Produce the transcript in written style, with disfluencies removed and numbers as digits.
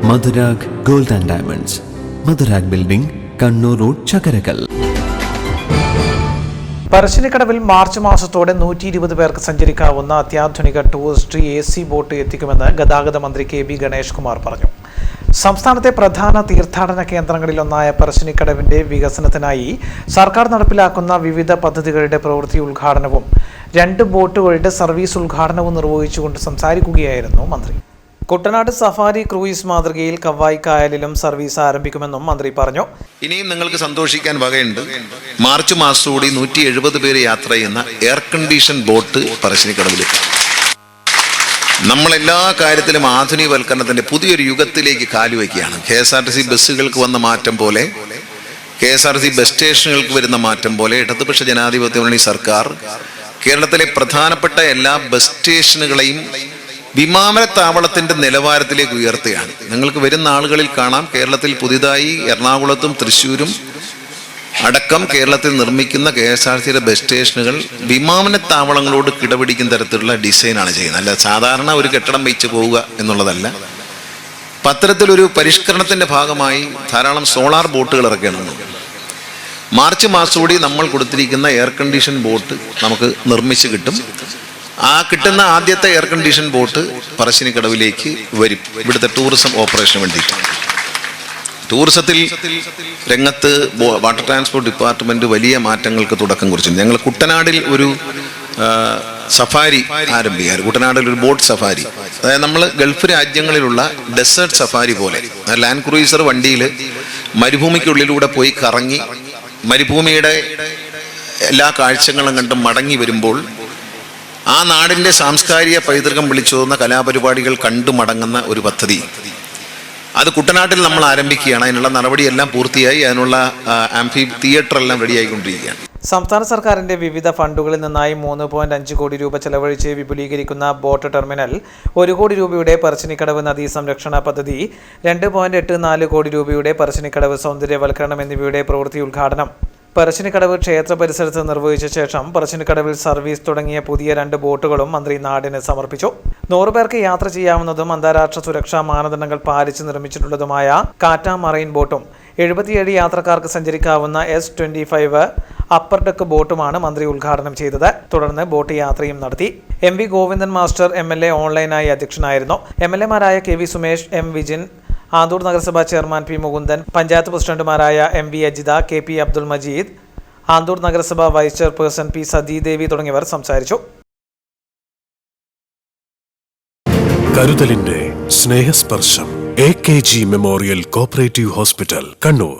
Madhurag gold and diamonds, Madhurag building, Kannur road, Chakkarakkal. പറശ്ശിനിക്കടവിൽ March മാസത്തോടെ 120 പേർക്ക് സഞ്ചരിക്കാവുന്ന അത്യാധുനിക ടൂറിസ്റ്റ് AC ബോട്ട് എത്തിക്കുമെന്ന് ഗതാഗത മന്ത്രി KB ഗണേഷ് കുമാർ പറഞ്ഞു. സംസ്ഥാനത്തെ പ്രധാന തീർത്ഥാടന കേന്ദ്രങ്ങളിലൊന്നായ പറശ്ശിനിക്കടവിന്റെ വികസനത്തിനായി സർക്കാർ നടപ്പിലാക്കുന്ന വിവിധ പദ്ധതികളുടെ പ്രവൃത്തി ഉദ്ഘാടനവും 2 ബോട്ടുകളുടെ സർവീസ് ഉദ്ഘാടനവും നിർവഹിച്ചുകൊണ്ട് സംസാരിക്കുകയായിരുന്നു മന്ത്രി. കുട്ടനാട് സഫാരി ക്രൂയിസ് മാതൃകയിൽ കവായ് കായലിലും സർവീസ് ആരംഭിക്കുമെന്നും മന്ത്രി പറഞ്ഞു. ഇനിയും നിങ്ങൾക്ക് സന്തോഷിക്കാൻ വകയുണ്ട്. മാർച്ച് മാസത്തോടെ 170 പേര് യാത്ര ചെയ്യുന്ന എയർ കണ്ടീഷൻ ബോട്ട് പറശ്ശിനിക്കടവിലെത്തി. നമ്മളെല്ലാ കാര്യത്തിലും ആധുനികവൽക്കരണത്തിന്റെ പുതിയൊരു യുഗത്തിലേക്ക് കാലുവയ്ക്കുകയാണ്. KSRTC ബസ്സുകൾക്ക് വന്ന മാറ്റം പോലെ, KSRTC ബസ് സ്റ്റേഷനുകൾക്ക് വരുന്ന മാറ്റം പോലെ ഇടതുപക്ഷ ജനാധിപത്യ മുന്നണി സർക്കാർ കേരളത്തിലെ പ്രധാനപ്പെട്ട എല്ലാ ബസ് സ്റ്റേഷനുകളെയും വിമാനത്താവളത്തിന്റെ നിലവാരത്തിലേക്ക് ഉയർത്തുകയാണ്. നിങ്ങൾക്ക് വരുന്ന ആളുകളിൽ കാണാം, കേരളത്തിൽ പുതിയതായി എറണാകുളത്തും തൃശ്ശൂരും അടക്കം കേരളത്തിൽ നിർമ്മിക്കുന്ന KSRTCയുടെ ബസ് സ്റ്റേഷനുകൾ വിമാനത്താവളങ്ങളോട് കിടപിടിക്കുന്ന തരത്തിലുള്ള ഡിസൈനാണ് ചെയ്യുന്നത്. അല്ല സാധാരണ ഒരു കെട്ടിടം വെച്ച് പോവുക എന്നുള്ളതല്ല. പത്രത്തിലൊരു പരിഷ്കരണത്തിന്റെ ഭാഗമായി ധാരാളം സോളാർ ബോട്ടുകൾ ഇറക്കണം. മാർച്ച് മാസത്തോടെ നമ്മൾ കൊടുത്തിരിക്കുന്ന എയർ കണ്ടീഷൻ ബോട്ട് നമുക്ക് നിർമ്മിച്ച് കിട്ടും. ആ കിട്ടുന്ന ആദ്യത്തെ എയർ കണ്ടീഷൻ ബോട്ട് പറശ്ശിനിക്കടവിലേക്ക് വരും, ഇവിടുത്തെ ടൂറിസം ഓപ്പറേഷന് വേണ്ടിയിട്ട്. ടൂറിസത്തിൽ രംഗത്ത് വാട്ടർ ട്രാൻസ്പോർട്ട് ഡിപ്പാർട്ട്മെന്റ് വലിയ മാറ്റങ്ങൾക്ക് തുടക്കം കുറിച്ചു. ഞങ്ങൾ കുട്ടനാടിൽ ഒരു സഫാരി ആരംഭിക്കാറ്. കുട്ടനാടിൽ ഒരു ബോട്ട് സഫാരി, അതായത് നമ്മൾ ഗൾഫ് രാജ്യങ്ങളിലുള്ള ഡെസേർട്ട് സഫാരി പോലെ ലാൻഡ് ക്രൂയിസർ വണ്ടിയിൽ മരുഭൂമിക്കുള്ളിലൂടെ പോയി കറങ്ങി മരുഭൂമിയുടെ എല്ലാ കാഴ്ചകളും കണ്ട് മടങ്ങി വരുമ്പോൾ ആ നാടിൻ്റെ സാംസ്കാരിക പൈതൃകം വിളിച്ചോതുന്ന കലാപരിപാടികൾ കണ്ടു മടങ്ങുന്ന ഒരു പദ്ധതി അത് കുട്ടനാട്ടിൽ നമ്മൾ ആരംഭിക്കുകയാണ്. അതിനുള്ള നടപടിയെല്ലാം പൂർത്തിയായി, അതിനുള്ള ആംഫി തിയേറ്റർ എല്ലാം റെഡിയായിക്കൊണ്ടിരിക്കുകയാണ്. സംസ്ഥാന സർക്കാരിന്റെ വിവിധ ഫണ്ടുകളിൽ നിന്നായി 3.5 കോടി രൂപ ചെലവഴിച്ച് വിപുലീകരിക്കുന്ന ബോട്ട് ടെർമിനൽ, 1 കോടി രൂപയുടെ പറശ്ശിനിക്കടവ് നദീ സംരക്ഷണ പദ്ധതി, 2.84 കോടി രൂപയുടെ പറശ്ശിനിക്കടവ് സൗന്ദര്യവൽക്കരണം എന്നിവയുടെ പ്രവൃത്തി ഉദ്ഘാടനം പറശ്ശിനിക്കടവ് ക്ഷേത്ര പരിസരത്ത് നിർവഹിച്ച ശേഷം പറശ്ശിനിക്കടവിൽ സർവീസ് തുടങ്ങിയ പുതിയ 2 ബോട്ടുകളും മന്ത്രി നാടിന് സമർപ്പിച്ചു. 100 പേർക്ക് യാത്ര ചെയ്യാവുന്നതും അന്താരാഷ്ട്ര സുരക്ഷാ മാനദണ്ഡങ്ങൾ പാലിച്ച് നിർമ്മിച്ചിട്ടുള്ളതുമായ കാറ്റ മറൈൻ ബോട്ടും 77 യാത്രക്കാർക്ക് സഞ്ചരിക്കാവുന്ന S25 അപ്പർ ഡെക്ക് ബോട്ടുമാണ് മന്ത്രി ഉദ്ഘാടനം ചെയ്തത്. തുടർന്ന് ബോട്ട് യാത്രയും നടത്തി. MV ഗോവിന്ദൻ മാസ്റ്റർ MLA ഓൺലൈനായി അധ്യക്ഷനായിരുന്നു. MLA മാരായ KV സുമേഷ്, M വിജിൻ, ആന്തൂർ നഗരസഭാ ചെയർമാൻ P മുകുന്ദൻ, പഞ്ചായത്ത് പ്രസിഡന്റുമാരായ MV അജിത, KP അബ്ദുൾ മജീദ്, ആന്തൂർ നഗരസഭ വൈസ് ചെയർപേഴ്സൺ P സതീദേവി തുടങ്ങിയവർ സംസാരിച്ചു. കരുതലിന്റെ സ്നേഹസ്പർശം AKG memorial cooperative hospital, Kannur.